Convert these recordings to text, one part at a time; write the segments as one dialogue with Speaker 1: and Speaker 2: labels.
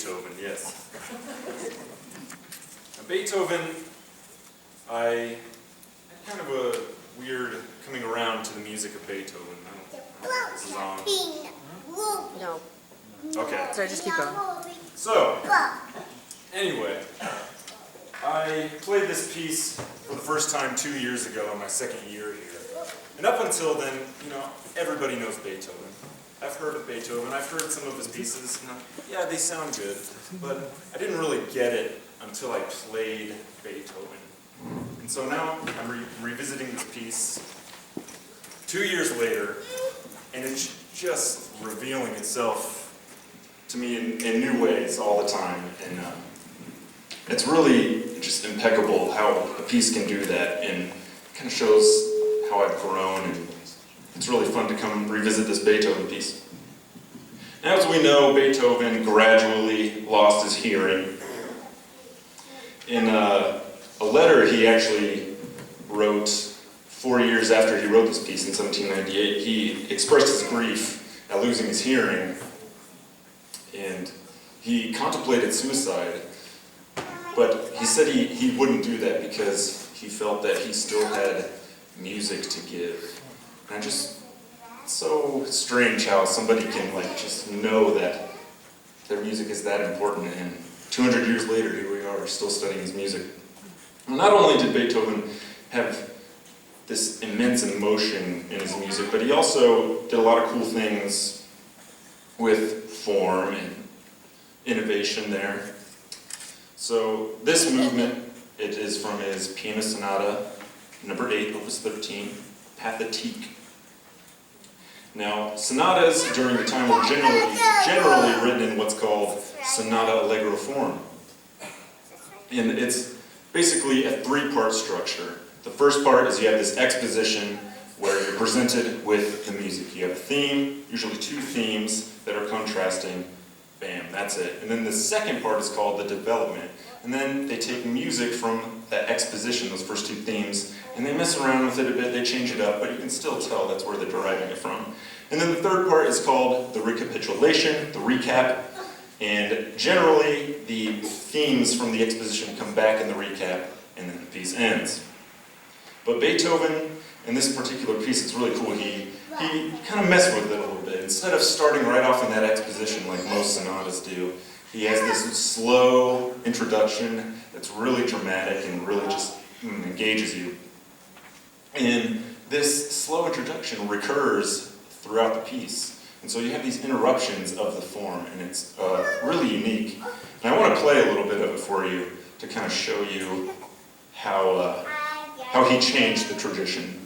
Speaker 1: Beethoven, yes. Now, Beethoven, I had kind of a weird coming around to the music of Beethoven. I don't know if this is on.
Speaker 2: No.
Speaker 1: Okay.
Speaker 2: Sorry, just keep going.
Speaker 1: So, anyway, I played this piece for the first time 2 years ago in my second year here. And up until then, you know, everybody knows Beethoven. I've heard of Beethoven, I've heard some of his pieces, and yeah, they sound good, but I didn't really get it until I played Beethoven. And so now I'm revisiting this piece 2 years later, and it's just revealing itself to me in new ways all the time. And it's really just impeccable how a piece can do that, and kind of shows how I've grown, and it's really fun to come revisit this Beethoven piece. Now, as we know, Beethoven gradually lost his hearing. In a letter he actually wrote 4 years after he wrote this piece in 1798, he expressed his grief at losing his hearing, and he contemplated suicide, but he said he wouldn't do that because he felt that he still had music to give. And it's so strange how somebody can just know that their music is that important, and 200 years later, here we are, still studying his music. Well, not only did Beethoven have this immense emotion in his music, but he also did a lot of cool things with form and innovation there. So this movement, it is from his Piano Sonata, number 8, opus 13, Pathetique. Now, sonatas during the time were generally written in what's called Sonata Allegro form. And it's basically a 3-part structure. The first part is you have this exposition where you're presented with the music. You have a theme, usually 2 themes that are contrasting. Bam, that's it. And then the second part is called the development. And then they take music from that exposition, those first 2 themes, and they mess around with it a bit, they change it up, but you can still tell that's where they're deriving it from. And then the third part is called the recapitulation, the recap, and generally the themes from the exposition come back in the recap, and then the piece ends. But Beethoven, in this particular piece, it's really cool, he kind of messed with it a little bit. Instead of starting right off in that exposition like most sonatas do, he has this slow introduction that's really dramatic and really just engages you. And this slow introduction recurs throughout the piece. And so you have these interruptions of the form, and it's really unique. And I want to play a little bit of it for you to kind of show you how he changed the tradition.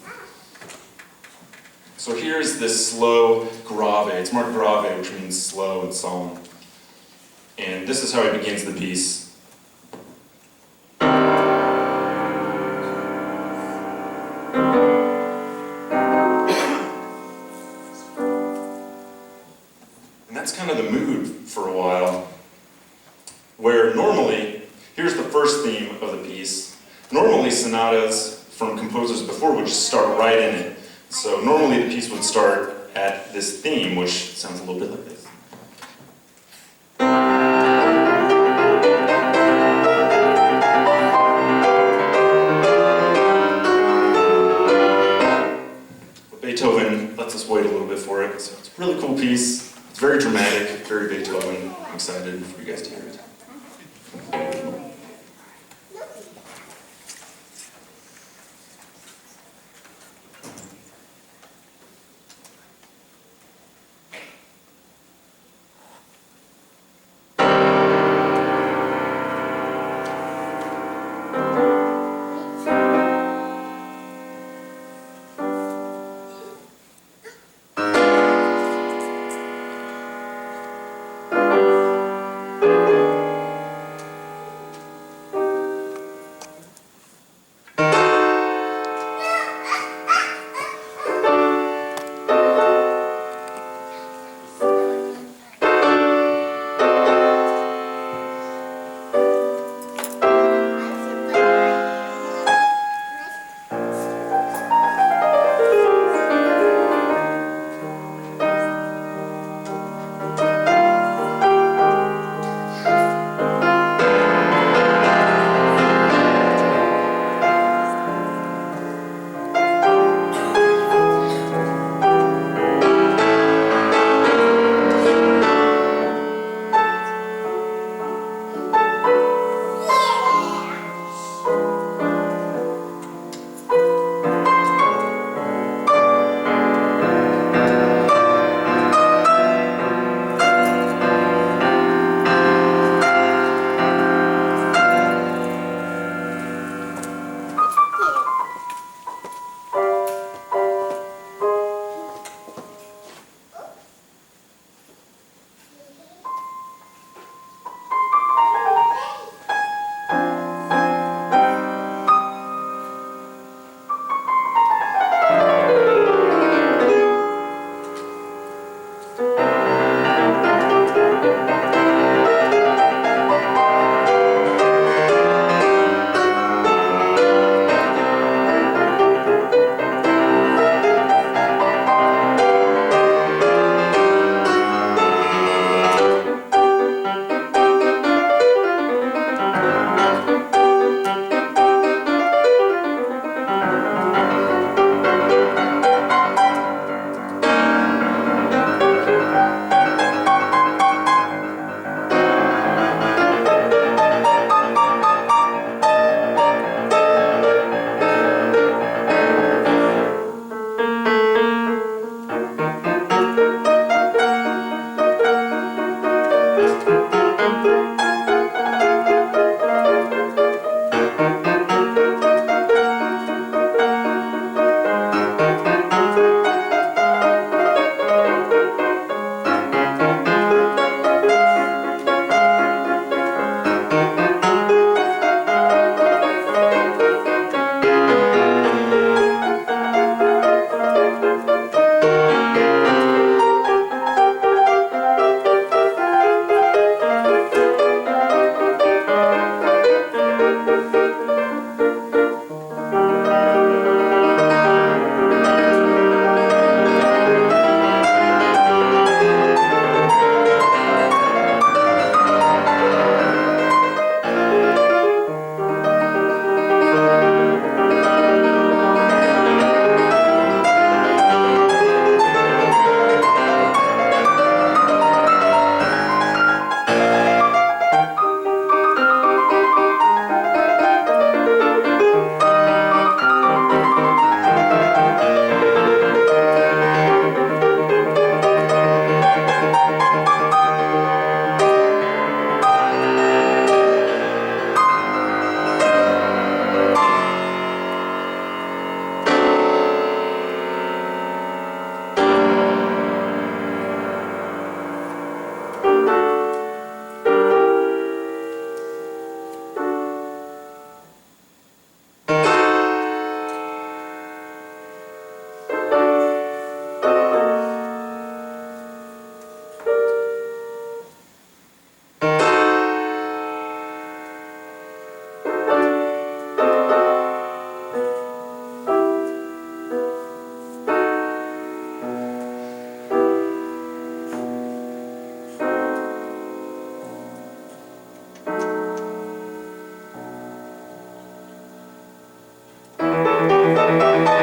Speaker 1: So here's this slow grave. It's marked grave, which means slow and solemn. And this is how he begins the piece. And that's kind of the mood for a while, where normally, here's the first theme of the piece. Normally sonatas from composers before would just start right in it. So normally the piece would start at this theme, which sounds a little bit like this. But Beethoven lets us wait a little bit for it, so it's a really cool piece. It's very dramatic, very Beethoven. I'm excited for you guys to hear it.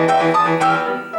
Speaker 2: Thank you.